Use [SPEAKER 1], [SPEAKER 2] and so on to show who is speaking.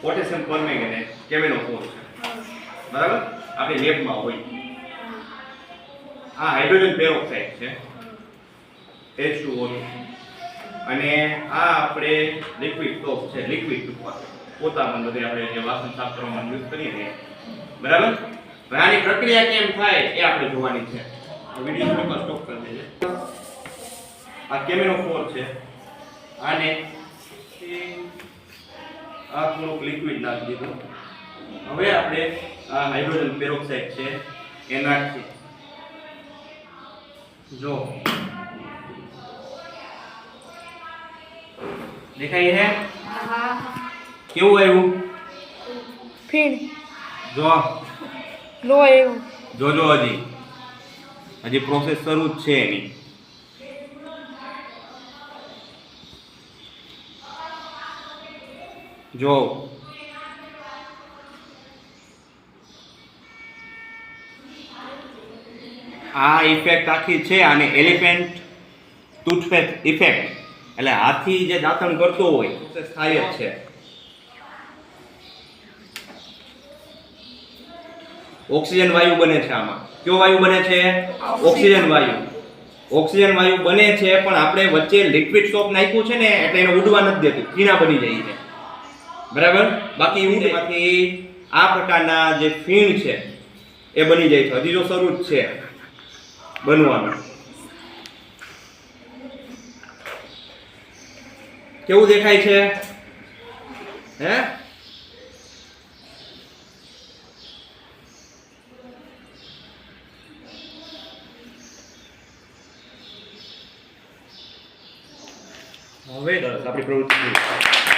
[SPEAKER 1] potassium permanganate અને કેમેનોફોર છે બરાબર આપણી લેબમાં હોય આ હાઇડ્રોજન પેરોક્સાઇડ છે H2O અને આ આપણે લિક્વિડ ટોપ છે લિક્વિડ ટૂંકમાં પોતામાં બધે આપણે જે વાસણ સાફ કરવામાં યુઝ કરીએ ને બરાબર હવે આની પ્રક્રિયા કેમ થાય એ આપણે જોવાની છે વિડિયો થોડો સ્ટોપ કરી દેજે આ કેમેનોફોર છે આને આ થોડુંક લિક્વિડ નાખી દીધું હવે આપણે આ હાઇડ્રોજન પેરોક્સાઇડ છે એ નાખીએ જો દેખાય છે કેવું આવ્યું
[SPEAKER 2] ફીણ
[SPEAKER 1] જો
[SPEAKER 2] લો આવ્યું
[SPEAKER 1] જોજો હજી પ્રોસેસ શરૂ જ છે એની જો આ ઇફેક્ટ આખી છે આને એલિફન્ટ ટૂથપેસ્ટ ઇફેક્ટ એટલે હાથી જે દાંતણ કરતો હોય પ્રોસેસ થાય જ છે ઓક્સિજન વાયુ બને છે આમાં કયો વાયુ બને છે ઓક્સિજન વાયુ બને છે પણ આપણે વચ્ચે લિક્વિડ સોપ નાખ્યું છે ને એટલે એને ઉડવા નથી દેતું ફીણા બની જાય છે બરાબર બાકી એમાંથી આ પ્રકારના જે ફીણ છે એ બની જાય છે હજી જો શરૂ જ છે બનવાનું કેવું દેખાય છે હે હવે આપણી પ્રવૃત્તિ